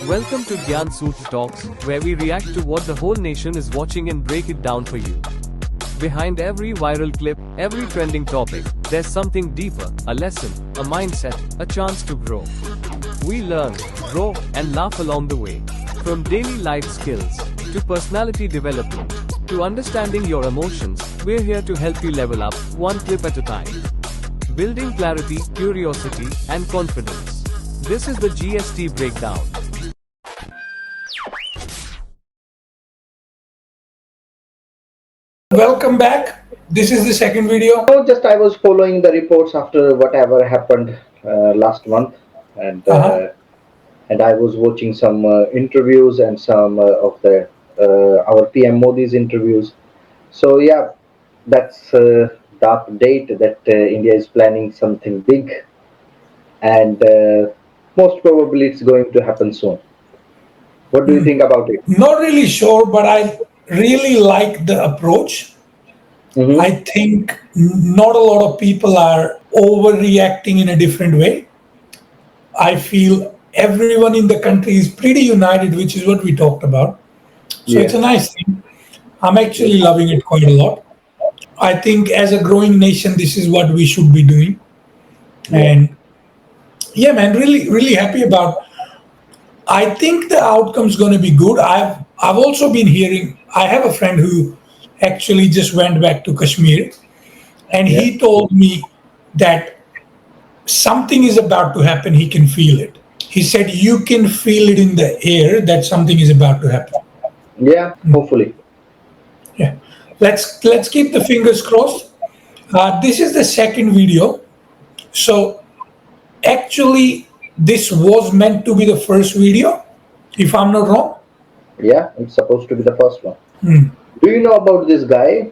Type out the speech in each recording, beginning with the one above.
Welcome to Gyan Soot Talks, where we react to what the whole nation is watching and break it down for you. Behind every viral clip, every trending topic, there's something deeper, a lesson, a mindset, a chance to grow. We learn, grow, and laugh along the way. From daily life skills, to personality development, to understanding your emotions, we're here to help you level up, one clip at a time. Building clarity, curiosity, and confidence. This is the GST Breakdown. Welcome back. This is the second video. No, just I was following the reports after whatever happened last month, and I was watching some interviews and some of the our PM Modi's interviews. So yeah, that's the update that India is planning something big, and most probably it's going to happen soon. What do you think about it? Not really sure, but I really like the approach. Mhm. I think not a lot of people are overreacting in a different way. I feel everyone in the country is pretty united, which is what we talked about. So it's a Yes. nice thing. I'm actually loving it quite a lot. I think as a growing nation, this is what we should be doing. Yeah. And yeah, man, really happy about. I think the outcome's going to be good. I've also been hearing. I have a friend who actually just went back to Kashmir, and Yeah. he told me that something is about to happen. He can feel it. He said you can feel it in the air that something is about to happen. Yeah. Hopefully. Yeah, let's keep the fingers crossed. This is the second video, so actually this was meant to be the first video, if I'm not wrong. Yeah, it's supposed to be the first one. Do you know about this guy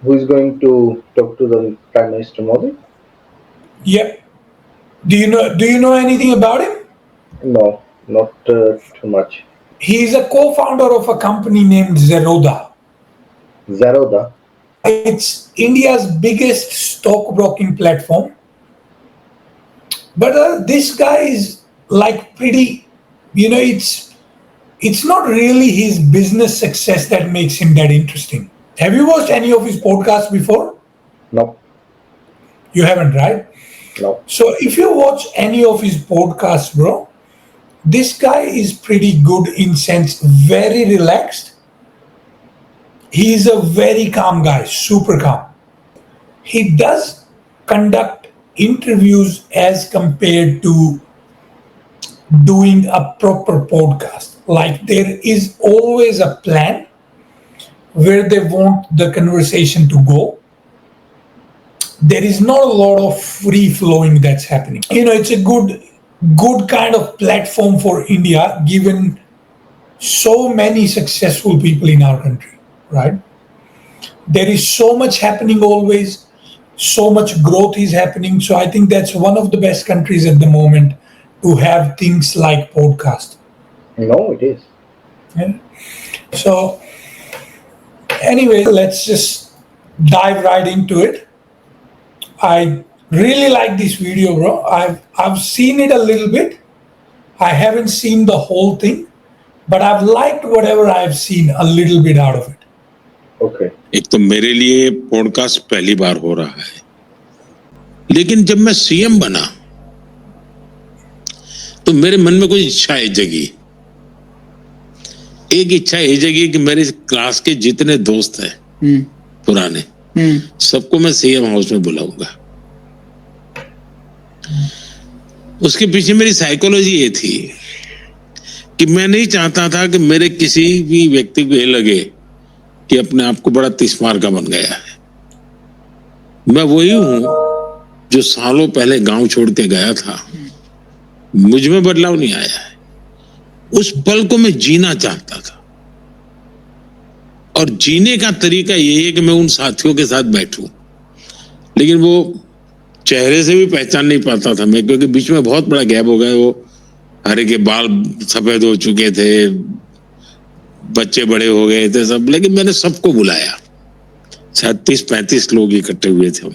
who is going to talk to the Prime Minister Modi? Yep. Do you know anything about him? No, not too much. He's a co-founder of a company named Zerodha. Zerodha. It's India's biggest stockbroking platform. But this guy is like pretty, it's not really his business success that makes him that interesting. Have you watched any of his podcasts before? No, You haven't, right? no. So if you watch any of his podcasts, bro, this guy is pretty good in sense, very relaxed. He's a very calm guy, super calm. He does conduct interviews as compared to doing a proper podcast. Like there is always a plan where they want the conversation to go. There is not a lot of free flowing that's happening. It's a good kind of platform for India, given so many successful people in our country, right? There is so much happening always, so much growth is happening. So I think that's one of the best countries at the moment to have things like podcast. No, it is. Yeah. So anyway, let's just dive right into it. I really like this video, bro. I've seen it a little bit. I haven't seen the whole thing, but I've liked whatever I've seen a little bit out of it. Okay. एक तो मेरे लिए podcast पहली बार हो रहा है, लेकिन जब मैं सीएम बना तो मेरे मन में कुछ इच्छाएं जगी. एक इच्छा ये जगी कि मेरे क्लास के जितने दोस्त हैं पुराने, सबको मैं सीएम हाउस में बुलाऊंगा. उसके पीछे मेरी साइकोलॉजी ये थी कि मैं नहीं चाहता था कि मेरे किसी भी व्यक्ति को ये लगे कि अपने आप को बड़ा तिस्मार का बन गया है. मैं वही हूं जो सालों पहले गांव छोड़ के गया था. मुझ में बदलाव नहीं आया है. उस पल को मैं जीना चाहता था, और जीने का तरीका यही है कि मैं उन साथियों के साथ बैठूं. लेकिन वो चेहरे से भी पहचान नहीं पाता था मैं, क्योंकि बीच में बहुत बड़ा गैप हो गया. वो हरे के बाल सफेद हो चुके थे, बच्चे बड़े हो गए थे सब. लेकिन मैंने सबको बुलाया. 36-35 लोग इकट्ठे हुए थे हम,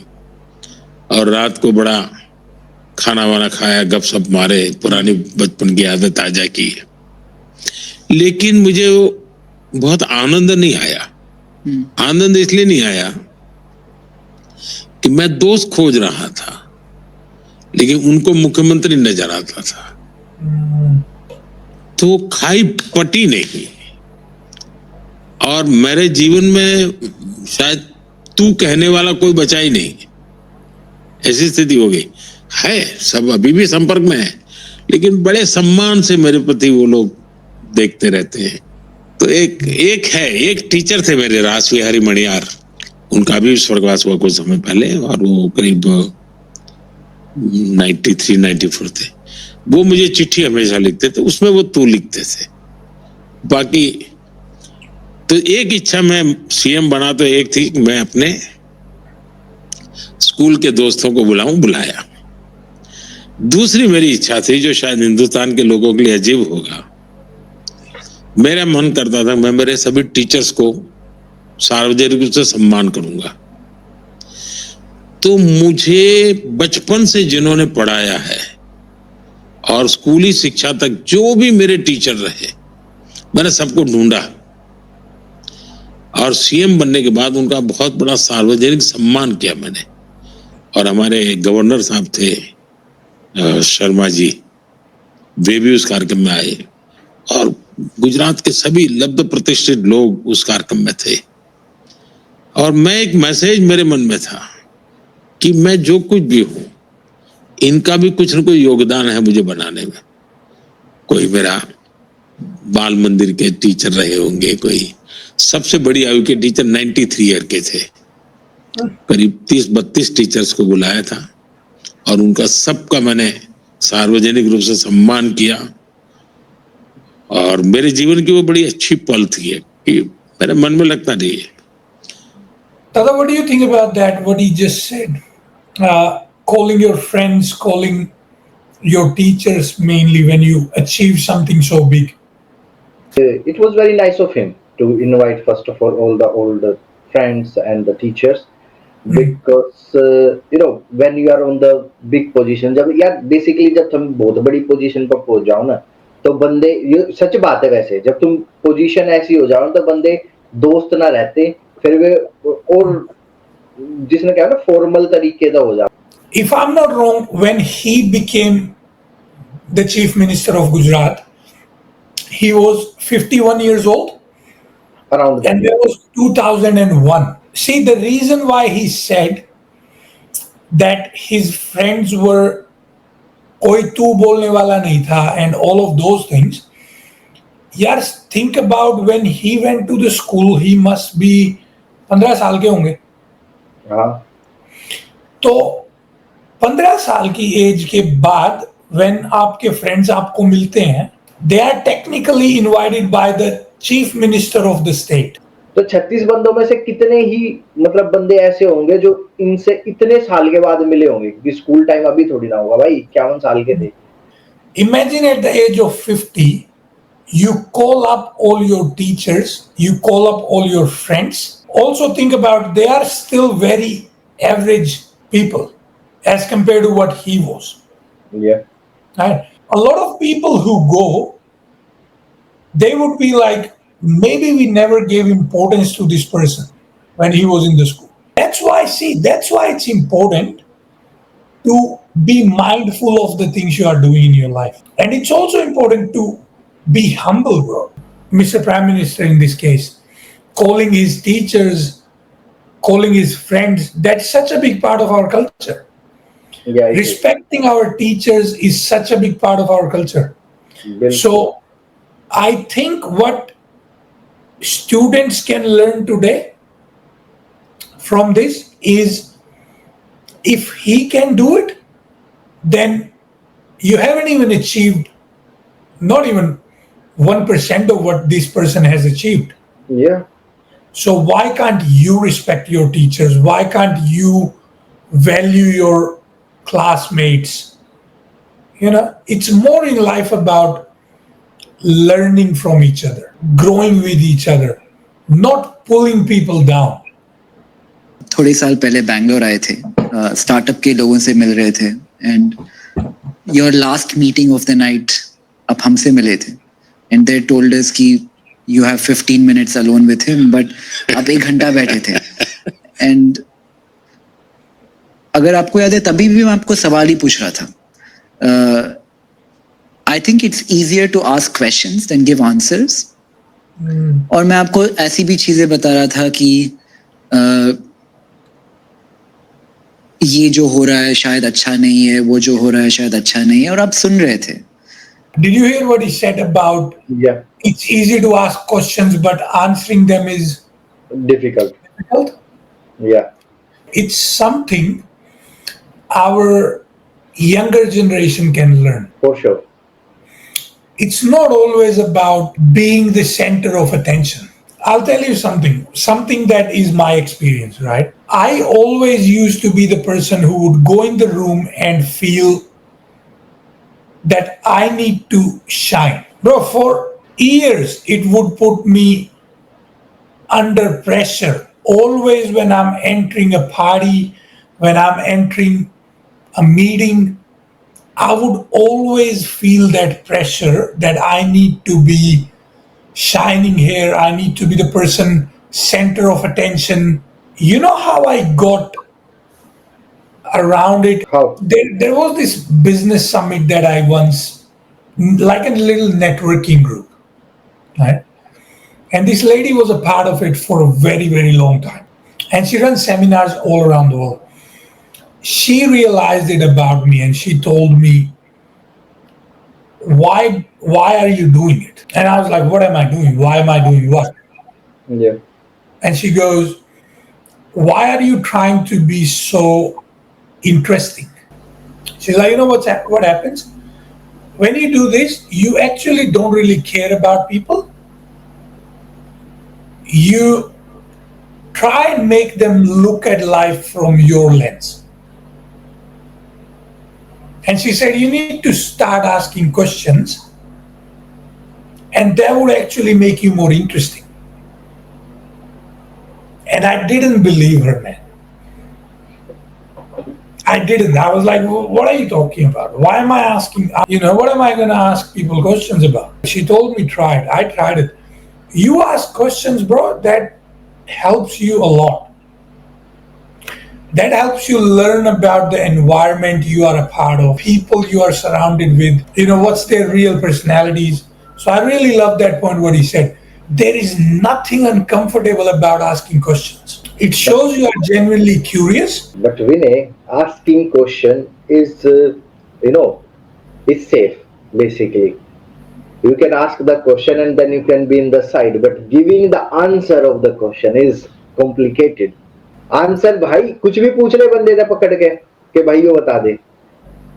और रात को बड़ा खाना वाना खाया, गपशप मारे, पुरानी बचपन की यादें ताजा की. लेकिन मुझे वो बहुत आनंद नहीं आया। आनंद इसलिए नहीं आया कि मैं दोस्त खोज रहा था, लेकिन उनको मुख्यमंत्री नजर आता था, तो वो खाई पटी नहीं। और मेरे जीवन में शायद तू कहने वाला कोई बचा ही नहीं, ऐसी स्थिति हो गई है। सब अभी भी संपर्क में है, लेकिन बड़े सम्मान से मेरे प्रति वो लोग देखते रहते हैं। तो एक टीचर थे मेरे, रासविहारी मणियार, उनका भी स्वर्गवास हुआ कुछ समय पहले, और वो करीब 93-94 थे। वो मुझे चिट्ठी हमेशा लिखते थे, उसमें वो तू लिखते थे। बाकी तो एक इच्छा, मैं सीएम बना तो एक थी कि मैं अपने स्कूल के दोस्तों को बुलाया। दूसरी मेरी इच्छा थी, जो शायद हिंदुस्तान के लोगों के लिए अजीब होगा, मेरा मन करता था मैं मेरे सभी टीचर्स को सार्वजनिक रूप से सम्मान करूंगा। तो मुझे बचपन से जिन्होंने पढ़ाया है और स्कूली शिक्षा तक जो भी मेरे टीचर रहे, मैंने सबको ढूंढा, और सीएम बनने के बाद उनका बहुत बड़ा सार्वजनिक सम्मान किया मैंने। और हमारे गवर्नर साहब थे शर्मा जी, वे भी उस कार्यक्रम में आए, और गुजरात के सभी लब्ध प्रतिष्ठित लोग उस कार्यक्रम में थे। और मैं, एक मैसेज मेरे मन में था कि मैं जो कुछ भी हूं, इनका भी कुछ न कुछ योगदान है मुझे बनाने में। कोई मेरा बाल मंदिर के टीचर रहे होंगे, कोई सबसे बड़ी आयु के टीचर 93 ईयर के थे। करीब 30-32 टीचर्स को बुलाया था, और उनका सबका मैंने सार्वजनिक रूप से सम्मान किया। और मेरे जीवन की वो बड़ी अच्छी पल थी कि मेरे मन में लगता नहीं है। Tata, what do you think about that? What he just said, calling your friends, calling your teachers mainly when you achieve something so big. It was very nice of him to invite first of all the older friends and the teachers, because when you are on the big position, जब यार basically जब तुम बहुत बड़ी position पर पहुंच जाओ ना, तो बंदे, ये सच बात है वैसे, जब तुम पोजीशन ऐसी हो जाओ तो बंदे दोस्त ना रहते, फिर वे और जिसने क्या ना फॉर्मल तरीके का हो जाता। If I'm not wrong, when he became the chief minister of Gujarat, he was 51 years old. Around that. And there was 2001. See, the reason why he said that his friends were कोई तू बोलने वाला नहीं था and all of those things. Yes, think about when he went to the school, he must be 15 साल के होंगे. हाँ. तो 15 साल की एज के बाद when आपके फ्रेंड्स आपको मिलते हैं, they are technically invited by the chief minister of the state. तो 36 बंदों में से कितने ही मतलब बंदे ऐसे होंगे जो इनसे इतने साल के बाद मिले होंगे, क्योंकि स्कूल टाइम अभी थोड़ी ना होगा भाई, 51 साल के थे. Imagine at the age of 50, you call up all your teachers, you call up all your friends. Also think about, they are still very average people as compared to what he was. Yeah. Right? A lot of people who go, they would be like, maybe we never gave importance to this person when he was in the school. That's why it's important to be mindful of the things you are doing in your life. And it's also important to be humble, bro. Mr. Prime Minister in this case, calling his teachers, calling his friends, that's such a big part of our culture. Yeah, Respecting our teachers is such a big part of our culture. So I think what students can learn today from this is, if he can do it, then you haven't even achieved not even 1% of what this person has achieved. Yeah. So why can't you respect your teachers? Why can't you value your classmates? It's more in life about learning from each other, growing with each other, not pulling people down. थोड़े साल पहले बैंगलोर आए थे, startup के लोगों से मिल रहे थे, and your last meeting of the night आप हमसे मिले थे. and they told us कि you have 15 minutes alone with him, but आप 1 घंटा बैठे थे. And अगर आपको याद है तभी भी मैं आपको सवाल ही पूछ रहा था. I think it's easier to ask questions than give answers. और मैं आपको ऐसी भी चीजें बता रहा था कि ये जो हो रहा है शायद अच्छा नहीं है, वो जो हो रहा है शायद अच्छा नहीं है, और आप सुन रहे थे. Did you hear what he said about Yeah, it's easy to ask questions, but answering them is difficult. difficult? Yeah, It's something our younger generation can learn. for sure. It's not always about being the center of attention. I'll tell you something that is my experience, right? I always used to be the person who would go in the room and feel that I need to shine. Bro, for years, it would put me under pressure. Always when I'm entering a party, when I'm entering a meeting, I would always feel that pressure that I need to be shining here. I need to be the person center of attention. You know how I got around it? How? There was this business summit that I once, like a little networking group, right? And this lady was a part of it for a very, very long time. And she runs seminars all around the world. She realized it about me and she told me, why are you doing it? And I was like, what am I doing? Why am I doing what? Yeah. And she goes, why are you trying to be so interesting? She's like, you know what happens? When you do this, you actually don't really care about people. You try and make them look at life from your lens. And she said, you need to start asking questions, and that would actually make you more interesting. And I didn't believe her, man. I didn't. I was like, what are you talking about? Why am I asking? What am I going to ask people questions about? She told me, try it. I tried it. You ask questions, bro, that helps you a lot. That helps you learn about the environment you are a part of, people you are surrounded with, what's their real personalities. So I really love that point what he said. There is nothing uncomfortable about asking questions. It shows you are genuinely curious. But Vinay, asking question is, is safe, basically. You can ask the question and then you can be in the side. But giving the answer of the question is complicated. Answer भाई कुछ भी पूछ ले बंदे से पकड़ के कि भाई ये बता दे,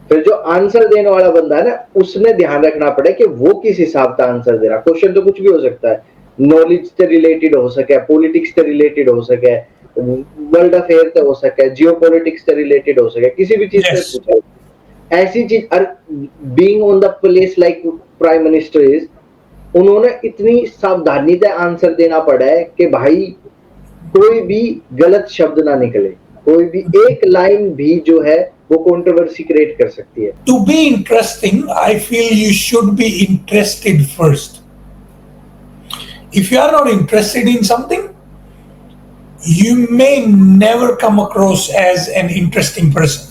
फिर जो आंसर देने वाला बंदा है ना, उसने ध्यान रखना पड़े कि वो किस हिसाब से आंसर दे रहा. क्वेश्चन तो कुछ भी हो सकता है, नॉलेज से रिलेटेड हो सके, पॉलिटिक्स से रिलेटेड हो सके, वर्ल्ड अफेयर से हो सके, जियो पॉलिटिक्स से रिलेटेड हो सके, किसी भी चीज से पूछो. ऐसी चीज, being on the place like prime minister is, उन्होंने इतनी सावधानी से आंसर देना पड़ा है कि भाई कोई भी गलत शब्द ना निकले, कोई भी एक लाइन भी जो है वो कंट्रोवर्सी क्रिएट कर सकती है. To be interesting, I feel you should be interested first. If you are not interested in something, you may never come across as an interesting person.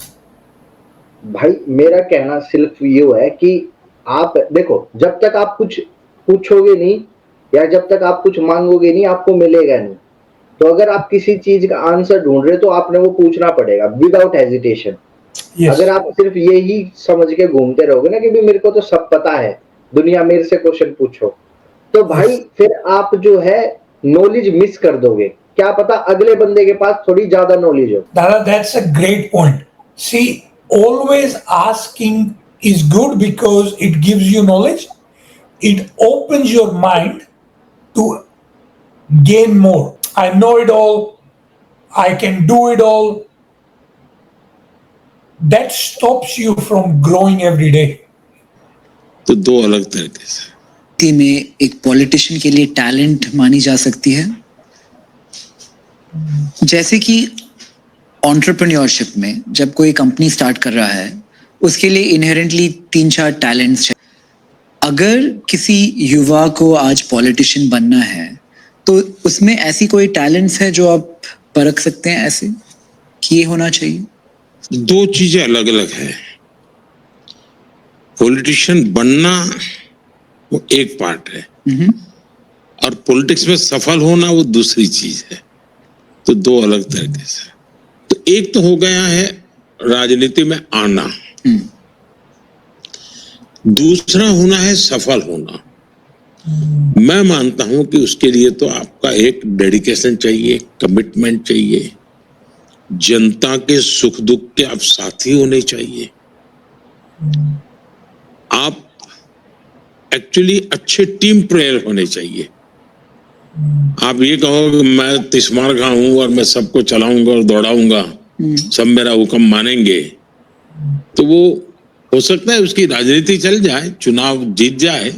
भाई मेरा कहना सिर्फ ये है कि आप देखो, जब तक आप कुछ पूछोगे नहीं या जब तक आप कुछ मांगोगे नहीं, आपको मिलेगा नहीं. तो अगर आप किसी चीज का आंसर ढूंढ रहे हो तो आपने वो पूछना पड़ेगा विदाउट हेजिटेशन. Yes. अगर आप सिर्फ यही समझ के घूमते रहोगे ना कि भी मेरे को तो सब पता है, दुनिया मेरे से क्वेश्चन पूछो, तो भाई फिर आप जो है नॉलेज मिस कर दोगे. क्या पता अगले बंदे के पास थोड़ी ज्यादा नॉलेज हो. Dada, that's a great point. See, always asking is good because it gives you knowledge. It opens your mind to gain more. I know it all. I can do it all. That stops you from growing every day. तो दो अलग तरीके से में एक politician के लिए talent मानी जा सकती है, जैसे कि एंटरप्रेन्योरशिप में जब कोई कंपनी स्टार्ट कर रहा है उसके लिए इनहेरेंटली 3-4 टैलेंट्स है. अगर किसी युवा को आज पॉलिटिशियन बनना है तो उसमें ऐसी कोई टैलेंट्स है जो आप परख सकते हैं ऐसे कि ये होना चाहिए? दो चीजें अलग अलग है। पॉलिटिशियन बनना वो एक पार्ट है और पॉलिटिक्स में सफल होना वो दूसरी चीज है। तो दो अलग तरीके से। तो एक तो हो गया है राजनीति में आना, दूसरा होना है सफल होना। मैं मानता हूं कि उसके लिए तो आपका एक डेडिकेशन चाहिए, कमिटमेंट चाहिए, जनता के सुख दुख के आप साथी होने चाहिए, आप एक्चुअली अच्छे टीम प्लेयर होने चाहिए। आप ये कहो कि मैं तिस्मार खा हूं और मैं सबको चलाऊंगा और दौड़ाऊंगा, सब मेरा हुक्म मानेंगे, तो वो हो सकता है उसकी राजनीति चल जाए, चुनाव जीत जाए,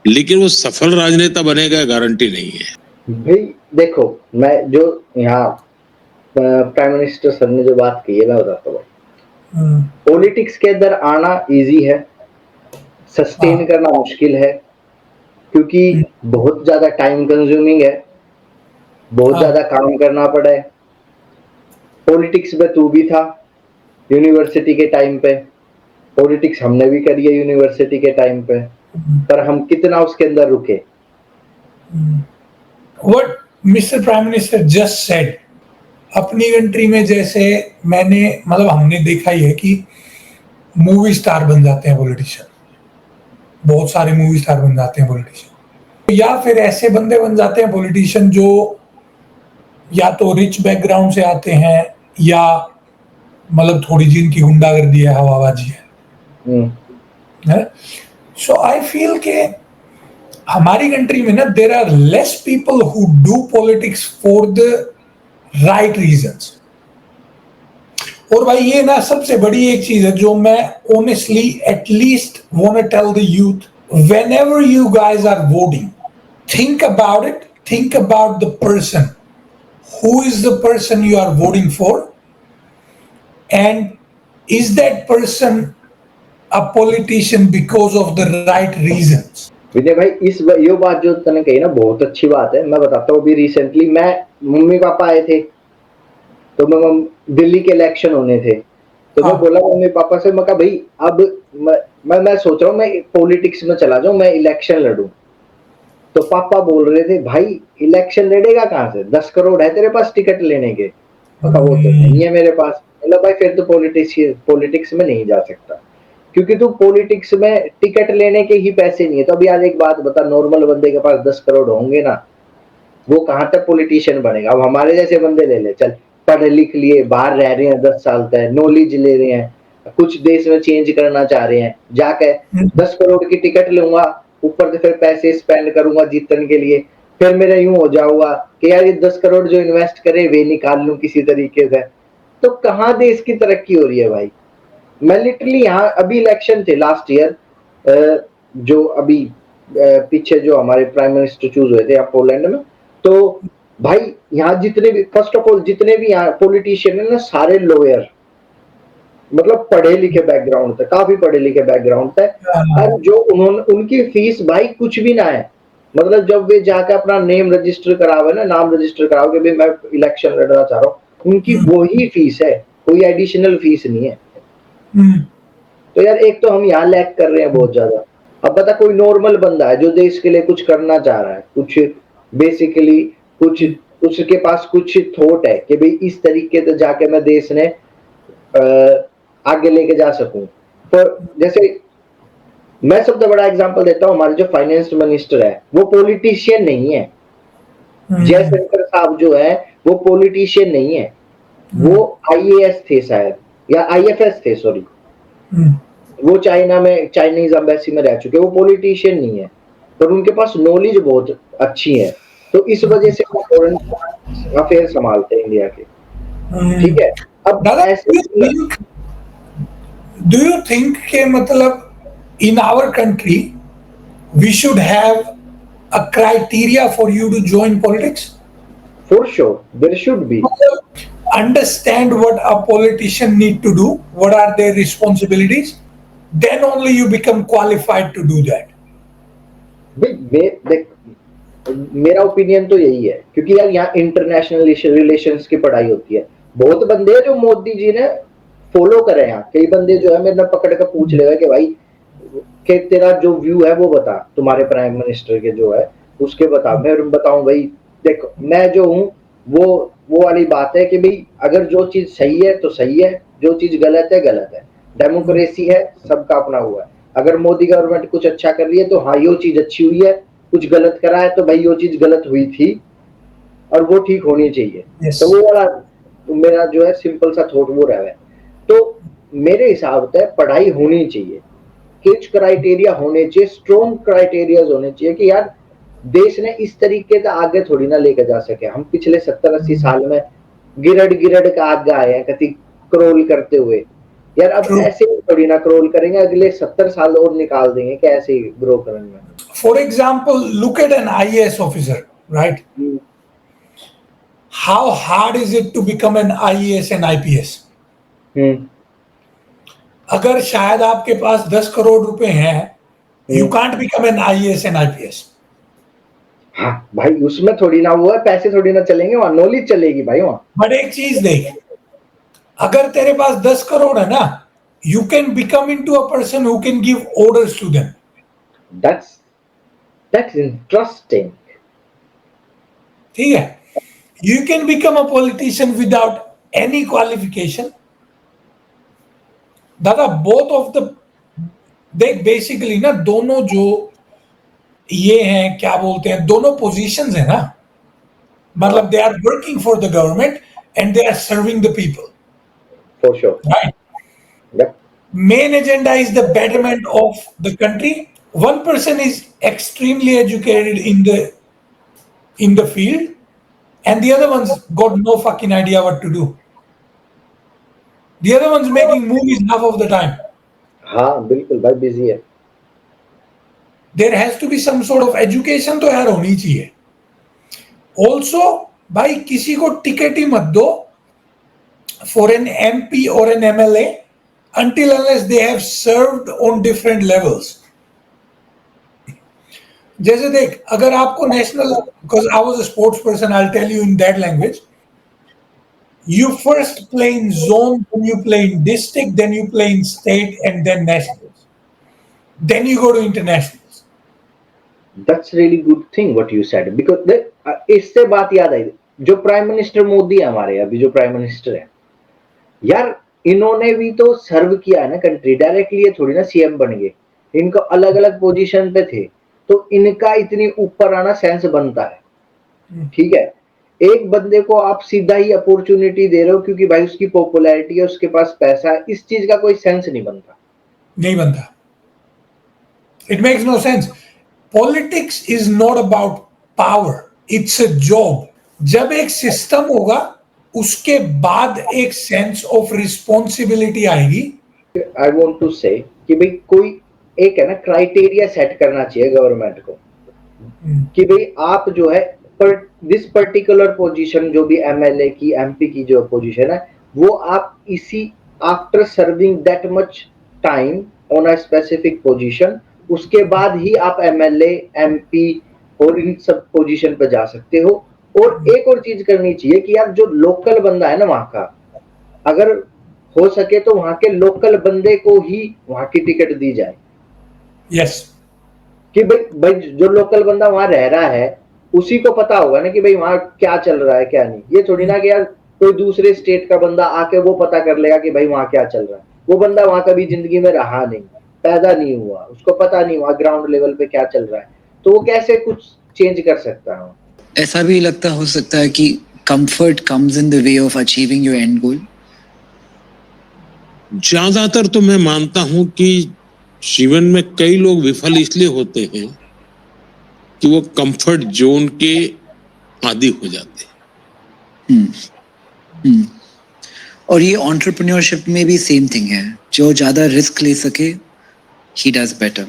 लेकिन वो सफल राजनेता बनेगा गारंटी नहीं है। भाई देखो, मैं जो यहाँ प्राइम मिनिस्टर सर ने जो बात की है मैं बताता हूँ। पॉलिटिक्स के अंदर आना इजी है, सस्टेन करना मुश्किल है, क्योंकि बहुत ज्यादा टाइम कंज्यूमिंग है, बहुत ज्यादा काम करना पड़ा है। पॉलिटिक्स में तू भी था यूनिवर्सिटी के टाइम पे, पॉलिटिक्स हमने भी करी है यूनिवर्सिटी के टाइम पे, पर हम कितना उसके अंदर रुके। What Mr. Prime Minister just said, अपनी कंट्री में जैसे मैंने मतलब हमने देखा ही है कि मूवी स्टार बन जाते हैं पॉलिटिशियन, बहुत सारे मूवी स्टार बन जाते हैं पॉलिटिशियन, या फिर ऐसे बंदे बन जाते हैं पॉलिटिशियन जो या तो रिच बैकग्राउंड से आते हैं या मतलब थोड़ी जिनकी गुंडागर्दी है, हवाबाजी है। सो आई फील के हमारी कंट्री में ना there are less people who do politics for the right reasons. और भाई ये ना सबसे बड़ी एक चीज है जो मैं honestly at least want to tell the youth, whenever you guys are voting, think about it, think about the person, who is the person you are voting for, and is that person a politician because of the right reasons? विजय भाई, ये बात जो तूने कही ना बहुत अच्छी बात है। मैं बताता हूँ, अभी रिसेंटली मैं मम्मी पापा आए थे तो मैं दिल्ली के इलेक्शन होने थे, तो मैं बोला मम्मी पापा से, मैं कहा भाई अब मैं सोच रहा हूँ मैं पॉलिटिक्स में चला जाऊं, मैं इलेक्शन लड़ूं। तो पापा बोल रहे थे भाई इलेक्शन लड़ेगा कहाँ से, 10 करोड़ है तेरे पास टिकट लेने के? वो तो नहीं है मेरे पास। मतलब भाई फिर तो पॉलिटिक्स में नहीं जा सकता, क्योंकि तू पॉलिटिक्स में टिकट लेने के ही पैसे नहीं है। तो अभी आज एक बात बता, नॉर्मल बंदे के पास 10 करोड़ होंगे ना, वो कहाँ तक पॉलिटिशियन बनेगा? अब हमारे जैसे बंदे ले ले, चल पढ़ लिख लिए, बाहर रह रहे हैं 10 साल तक, नॉलेज ले रहे हैं, कुछ देश में चेंज करना चाह रहे हैं, जाके 10 करोड़ की टिकट लूंगा, ऊपर से फिर पैसे स्पेंड करूंगा जीतने के लिए, फिर मेरा यूं हो जाऊंगा कि यार ये 10 करोड़ जो इन्वेस्ट करे वे निकाल लूं किसी तरीके से। तो कहाँ देश की तरक्की हो रही है भाई? मैं लिटरली यहाँ अभी इलेक्शन थे लास्ट ईयर, जो अभी पीछे जो हमारे प्राइम मिनिस्टर चूज हुए थे पोलैंड में, तो भाई यहाँ जितने भी, फर्स्ट ऑफ ऑल जितने भी यहाँ पॉलिटिशियन है ना, सारे लॉयर, मतलब पढ़े लिखे बैकग्राउंड थे, काफी पढ़े लिखे बैकग्राउंड थे। और जो उनकी फीस भाई कुछ भी ना है, मतलब जब वे जाकर अपना नेम रजिस्टर करावे ना, नाम रजिस्टर कराओगे भाई मैं इलेक्शन लड़ना चाह रहा हूँ, उनकी वही फीस है, कोई एडिशनल फीस नहीं है। तो यार एक तो हम यहाँ लैग कर रहे हैं बहुत ज्यादा। अब बता कोई नॉर्मल बंदा है जो देश के लिए कुछ करना चाह रहा है, कुछ बेसिकली कुछ उसके पास कुछ थॉट है कि भाई इस तरीके से जाके मैं देश ने आगे लेके जा सकूं। तो जैसे मैं सबसे बड़ा एग्जांपल देता हूं, हमारे जो फाइनेंस मिनिस्टर है वो पॉलिटिशियन नहीं है। जयशंकर साहब जो है वो पॉलिटिशियन नहीं है, वो IAS थे शायद, या IFS थे, सॉरी, वो चाइना में चाइनीज एम्बेसी में रह चुके, वो पॉलिटिशियन नहीं है, पर उनके पास नॉलेज बहुत अच्छी है। तो इस वजह से वो फॉरेन अफेयर संभालते हैं इंडिया के। ठीक है, अब डू यू थिंक के मतलब in our country we should have a criteria for you to join politics? For sure, there should be. Understand what a politician need to do, what are their responsibilities, then only you become qualified to do that. देख, मेरा opinion तो यही है, क्योंकि यार यहाँ international relations की पढ़ाई होती है। बहुत बंदे हैं जो मोदी जी ने फॉलो करे हैं, कई बंदे जो है मेरे ना पकड़ कर पूछ ले कि भाई कि तेरा जो व्यू है वो बता, तुम्हारे प्राइम मिनिस्टर के जो है उसके बता। मैं बताऊं भाई, देखो मैं जो हूँ वो वाली बात है कि भाई अगर जो चीज सही है तो सही है, जो चीज गलत है गलत है। डेमोक्रेसी है, सबका अपना हुआ है। अगर मोदी गवर्नमेंट कुछ अच्छा कर रही है तो हाँ यो चीज अच्छी हुई है, कुछ गलत करा है तो भाई यो चीज गलत हुई थी और वो ठीक होनी चाहिए। Yes. तो वो वाला मेरा जो है सिंपल सा थॉट वो रहा है। तो मेरे हिसाब से पढ़ाई होनी चाहिए, कुछ क्राइटेरिया होने चाहिए, स्ट्रॉन्ग क्राइटेरिया होने चाहिए कि यार देश ने इस तरीके का आगे थोड़ी ना लेकर जा सके। हम पिछले 70-80 साल में गिरड़ का आगे आए हैं, कभी क्रोल करते हुए। यार अब True. ऐसे ही थोड़ी ना क्रोल करेंगे, अगले 70 साल और निकाल देंगे कि ऐसे ही ग्रो करेंगे। For example, look at an IAS officer, right? How hard is it to become an IAS and IPS? अगर शायद आपके पास 10 करोड़ रुपए हैं, you can't become an IAS and IPS. हाँ भाई, उसमें थोड़ी ना हुआ, पैसे थोड़ी ना चलेंगे वहां, नॉलेज चलेगी भाई वहां। बट एक चीज देख, अगर तेरे पास 10 करोड़ है ना, you can become into a person who can give orders to them. That's interesting. ठीक है, you can become a politician without any qualification. दादा both of the, देख बेसिकली ना दोनों जो ये हैं क्या बोलते हैं, दोनों पोजीशंस है ना, मतलब they are working for the government and they are serving the people. For sure. Right. Yep. Main agenda is the betterment of the country. One person is extremely educated in the field, and the other one's got no fucking idea what to do. The other one's making movies half of the time. हाँ बिल्कुल भाई, busy है। There has to be some sort of education तो यार होनी चाहिए। Also भाई किसी को टिकट ही मत दो for an MP or an MLA until unless they have served on different levels. जैसे देख, अगर आपको national, because I was a sports person, I'll tell you in that language. You first play in zone, then you play in district, then you play in state, and then nationals. Then you go to internationals. That's really good thing what you said, because इससे बात याद आई, जो prime minister Modi है हमारे, अभी जो prime minister है यार, इन्होंने भी तो सर्व किया है ना कंट्री, डायरेक्टली ये थोड़ी ना सीएम बन गए। इनको अलग अलग पोजीशन पे थे, तो इनका इतनी ऊपर आना सेंस बनता है। ठीक है, एक बंदे को आप सीधा ही अपॉर्चुनिटी दे रहे हो क्योंकि भाई उसकी पॉपुलैरिटी है, उसके पास पैसा है, इस चीज का कोई सेंस नहीं बनता। नहीं बनता। It makes no sense. Politics is not about power. It's a job. जब एक सिस्टम होगा उसके बाद एक सेंस ऑफ रिस्पॉन्सिबिलिटी आएगी। आई वॉन्ट टू से कि भाई कोई एक है ना क्राइटेरिया सेट करना चाहिए गवर्नमेंट को कि भाई आप जो है दिस पर्टिकुलर पोजीशन, जो भी एमएलए की एमपी की जो पोजीशन है, वो आप इसी after serving that much time on a specific position, उसके बाद ही आप एमएलए एमपी और इन सब पोजीशन पे जा सकते हो। और एक और चीज करनी चाहिए कि यार जो लोकल बंदा है ना वहां का, अगर हो सके तो वहां के लोकल बंदे को ही वहां की टिकट दी जाए। यस, कि भाई जो लोकल बंदा वहां रह रहा है उसी को पता होगा ना कि भाई वहां क्या चल रहा है क्या नहीं। ये थोड़ी ना कि यार कोई दूसरे स्टेट का बंदा आके वो पता कर लेगा कि भाई वहां क्या चल रहा है। वो बंदा वहां कभी जिंदगी में रहा नहीं, पैदा नहीं हुआ, उसको पता नहीं वहां ग्राउंड लेवल पे क्या चल रहा है, तो वो कैसे कुछ चेंज कर सकता है। ऐसा भी लगता हो सकता है कि comfort comes in the way of achieving your end goal. ज्यादातर तो मैं मानता हूं कि जीवन में कई लोग विफल इसलिए होते हैं कि वो कंफर्ट जोन के आदी हो जाते हैं। और ये एंटरप्रेन्योरशिप में भी सेम थिंग है, जो ज्यादा रिस्क ले सके ही डज बेटर।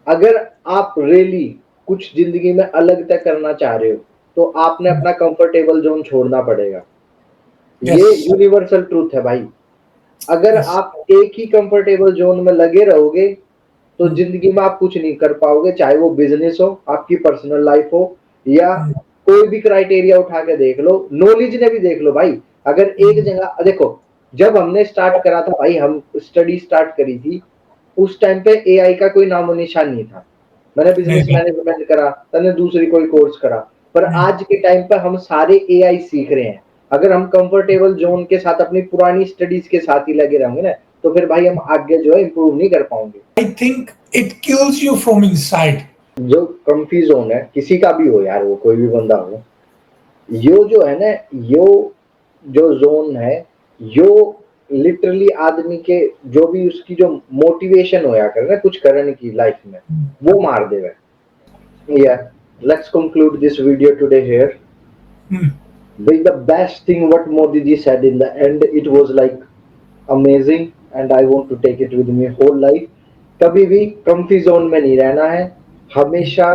अगर आप रियली कुछ जिंदगी में अलग तय करना चाह रहे हो तो आपने अपना कंफर्टेबल जोन छोड़ना पड़ेगा। Yes. ये यूनिवर्सल ट्रूथ है भाई। अगर आप एक ही कंफर्टेबल जोन में लगे रहोगे तो जिंदगी में आप कुछ नहीं कर पाओगे, चाहे वो बिजनेस हो, आपकी पर्सनल लाइफ हो, या कोई भी क्राइटेरिया उठा के देख लो, नॉलेज ने भी देख लो भाई। अगर एक जगह देखो, जब हमने स्टार्ट करा था भाई, हम स्टडी स्टार्ट करी थी, उस टाइम पे एआई का कोई नामो निशान नहीं था। मैंने बिजनेस मैनेजमेंट करा, मैंने दूसरी कोई कोर्स करा, पर आज के टाइम पे हम सारे एआई सीख रहे हैं। अगर हम कंफर्टेबल जोन के साथ अपनी पुरानी स्टडीज के साथ ही लगे रहेंगे ना, तो फिर भाई हम आगे जो है इम्प्रूव नहीं कर पाएंगे। I think it kills you from inside. जो कंफी जोन है, किसी का भी हो यार, वो कोई भी बंदा हो, यो जो है ना, यो जो जोन है, यो लिटरली आदमी के जो भी उसकी जो मोटिवेशन होया करे ना कुछ करने की लाइफ में, वो मार देवे। Yeah, let's conclude this video today here. With the best thing what Modi ji said in the end, it was like amazing and I want to take it with me whole life. कभी भी comfy zone में नहीं रहना है, हमेशा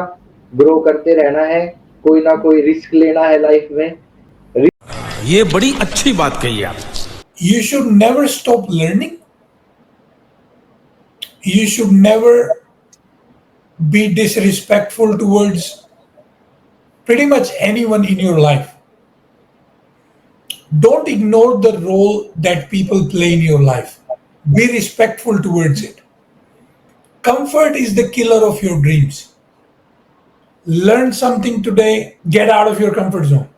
grow करते रहना है, कोई ना कोई रिस्क लेना है लाइफ में। ये बड़ी अच्छी बात कही आप। You should never stop learning. You should never be disrespectful towards pretty much anyone in your life. Don't ignore the role that people play in your life. Be respectful towards it. Comfort is the killer of your dreams. Learn something today, get out of your comfort zone.